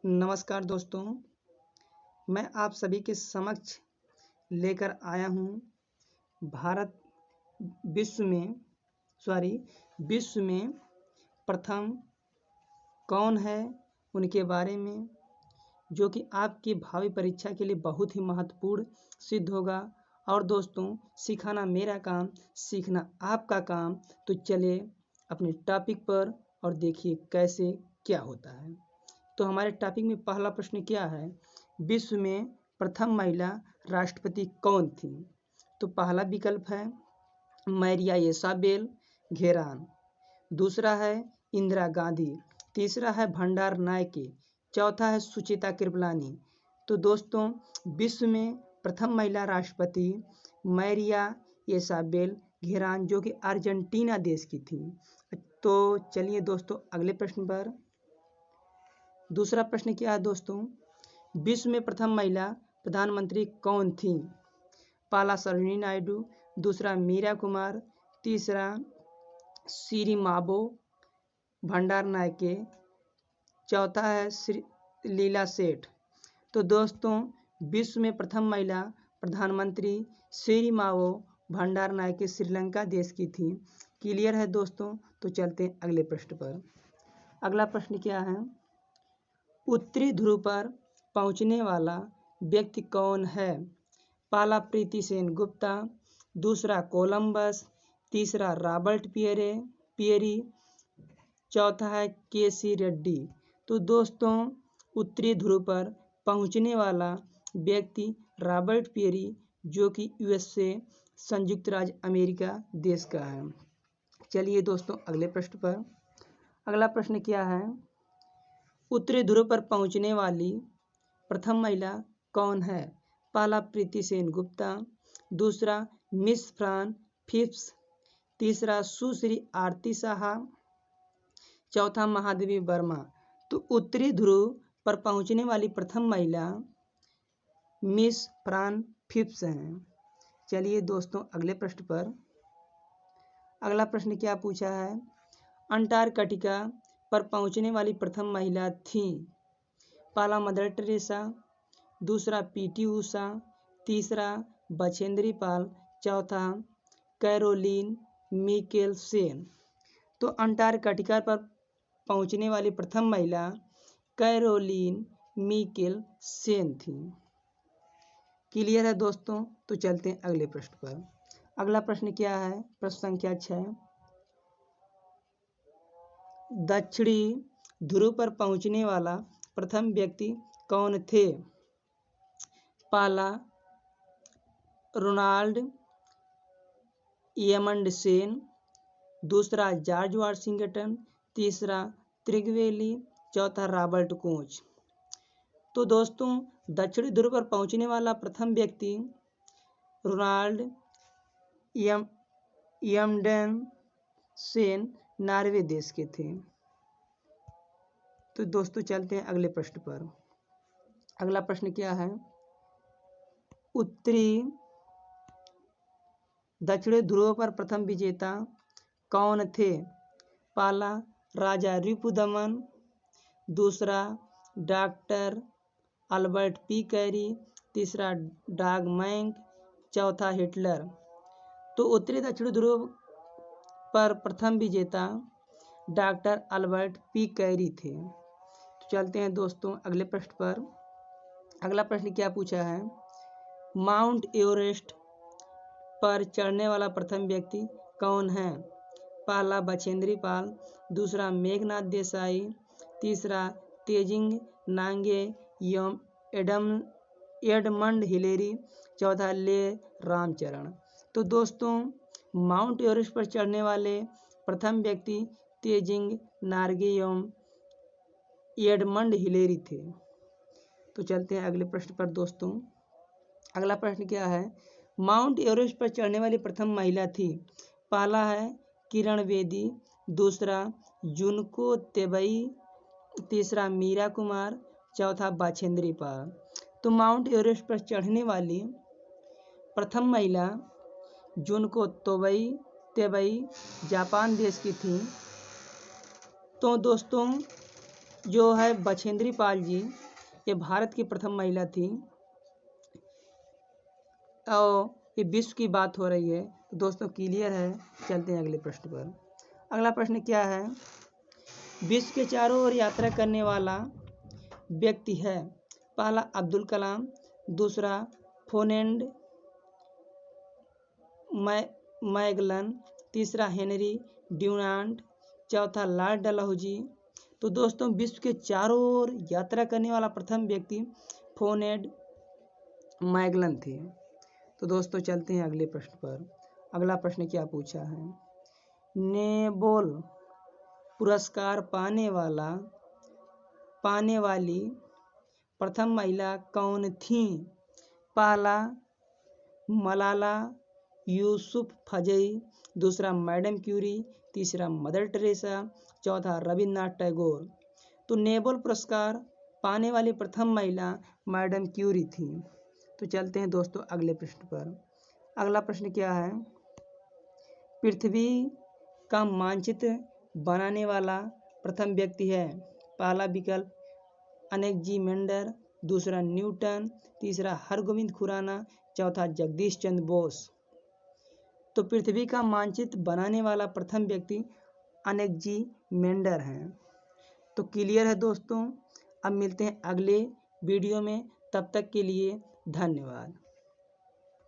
नमस्कार दोस्तों, मैं आप सभी के समक्ष लेकर आया हूँ भारत विश्व में विश्व में प्रथम कौन है उनके बारे में, जो कि आपकी भावी परीक्षा के लिए बहुत ही महत्वपूर्ण सिद्ध होगा। और दोस्तों, सिखाना मेरा काम, सीखना आपका काम। तो चलिए अपने टॉपिक पर और देखिए कैसे क्या होता है। तो हमारे टॉपिक में पहला प्रश्न क्या है, विश्व में प्रथम महिला राष्ट्रपति कौन थी? तो पहला विकल्प है मैरिया येसाबेल घेरान, दूसरा है इंदिरा गांधी, तीसरा है भंडार नायके, चौथा है सुचिता कृपलानी। तो दोस्तों, विश्व में प्रथम महिला राष्ट्रपति मैरिया येसाबेल घेरान, जो कि अर्जेंटीना देश की थी। तो चलिए दोस्तों अगले प्रश्न पर। दूसरा प्रश्न क्या है दोस्तों, विश्व में प्रथम महिला प्रधानमंत्री कौन थी? पहला सरोजिनी नायडू, दूसरा मीरा कुमार, तीसरा सिरिमाबो भंडार नायके, चौथा है लीला सेठ। तो दोस्तों, विश्व में प्रथम महिला प्रधानमंत्री सिरिमाबो भंडार नायके श्रीलंका देश की थी। क्लियर है दोस्तों? तो चलते हैं अगले प्रश्न पर। अगला प्रश्न क्या है, उत्तरी ध्रुव पर पहुंचने वाला व्यक्ति कौन है? पहला प्रीति सेन गुप्ता, दूसरा कोलंबस, तीसरा रॉबर्ट पियरी, चौथा है केसी रेड्डी। तो दोस्तों, उत्तरी ध्रुव पर पहुंचने वाला व्यक्ति रॉबर्ट पियरी, जो कि यूएसए संयुक्त राज्य अमेरिका देश का है। चलिए दोस्तों अगले प्रश्न पर। अगला प्रश्न क्या है, उत्तरी ध्रुव पर पहुंचने वाली प्रथम महिला कौन है? पहला प्रीति सेन गुप्ता, दूसरा मिस फ्रान फिप्स, तीसरा सुश्री आरती साहा, चौथा महादेवी वर्मा। तो उत्तरी ध्रुव पर पहुंचने वाली प्रथम महिला मिस फ्रान फिप्स हैं। चलिए दोस्तों अगले प्रश्न पर। अगला प्रश्न क्या पूछा है, अंटार्कटिका पर पहुंचने वाली प्रथम महिला थी? पहला मदर टेरेसा, दूसरा पीटी उषा, तीसरा बछेंद्री पाल, चौथा कैरोलीन मिकेल सेन। तो अंटार्कटिका पर पहुंचने वाली प्रथम महिला कैरोलीन मिकेल सेन थी। क्लियर है दोस्तों? तो चलते हैं अगले प्रश्न पर। अगला प्रश्न क्या है, प्रश्न संख्या 6, दक्षिणी ध्रुव पर पहुंचने वाला प्रथम व्यक्ति कौन थे? पहला रोनाल्ड एमंडसेन, दूसरा जॉर्ज वाशिंगटन, तीसरा त्रिगवेली, चौथा रॉबर्ट कोच। तो दोस्तों, दक्षिणी ध्रुव पर पहुंचने वाला प्रथम व्यक्ति रोनाल्ड एमंडसेन नॉर्वे देश के थे। तो दोस्तों चलते हैं अगले प्रश्न पर। अगला प्रश्न क्या है, दक्षिणी ध्रुव पर प्रथम विजेता कौन थे? पहला राजा रिपुदमन, दूसरा डॉक्टर अल्बर्ट पी कैरी, तीसरा डॉग मैंक, चौथा हिटलर। तो उत्तरी दक्षिणी ध्रुव पर प्रथम विजेता डॉक्टर अल्बर्ट पी कैरी थे। तो चलते हैं दोस्तों अगले प्रश्न पर। अगला प्रश्न क्या पूछा है, माउंट एवरेस्ट पर चढ़ने वाला प्रथम व्यक्ति कौन है? पहला बछेंद्री पाल, दूसरा मेघनाथ देसाई, तीसरा तेजिंग नांगे एडमंड हिलेरी, चौथा ले रामचरण। तो दोस्तों, माउंट एवरेस्ट पर चढ़ने वाले प्रथम व्यक्ति तेजिंग नार्गे एडमंड हिलेरी थे। तो चलते हैं अगले प्रश्न पर दोस्तों। अगला प्रश्न क्या है, माउंट एवरेस्ट पर चढ़ने वाली प्रथम महिला थी? पहला है किरण बेदी, दूसरा जुनको तेबई, तीसरा मीरा कुमार, चौथा बछेंद्री पाल। तो माउंट एवरेस्ट पर चढ़ने वाली प्रथम महिला जुनको तेबई जापान देश की थी। तो दोस्तों, जो है बछेंद्री पाल जी, ये भारत की प्रथम महिला थी और ये विश्व की बात हो रही है। तो दोस्तों क्लियर है। चलते हैं अगले प्रश्न पर। अगला प्रश्न क्या है? विश्व के चारों ओर यात्रा करने वाला व्यक्ति है। पहला अब्दुल कलाम, दूसरा फोनेंड मैगलन, तीसरा हेनरी ड्यूनांट, चौथा लॉर्ड डलहौजी। तो दोस्तों विश्व के चारों ओर यात्रा करने वाला प्रथम व्यक्ति फोनेंड मैगलन थे। तो दोस्तों चलते हैं अगले प्रश्न पर। अगला प्रश्न क्या पूछा है? नोबेल पुरस्कार पाने वाली प्रथम महिला कौन थी? पहला मलाला यूसुफजई, दूसरा मैडम क्यूरी, तीसरा मदर टेरेसा, चौथा रविन्द्रनाथ टैगोर। तो नोबेल पुरस्कार पाने वाली प्रथम महिला मैडम क्यूरी थी। तो चलते हैं दोस्तों अगले प्रश्न पर। अगला प्रश्न क्या है? पृथ्वी का मानचित्र बनाने वाला प्रथम व्यक्ति है। पहला विकल्प अलेक्जेंडर, दूसरा न्यूटन, तीसरा हरगोविंद खुराना, चौथा जगदीश चंद्र बोस। तो पृथ्वी का मानचित्र बनाने वाला प्रथम व्यक्ति अलेक्जेंडर हैं। तो क्लियर है दोस्तों। अब मिलते हैं अगले वीडियो में, तब तक के लिए धन्यवाद।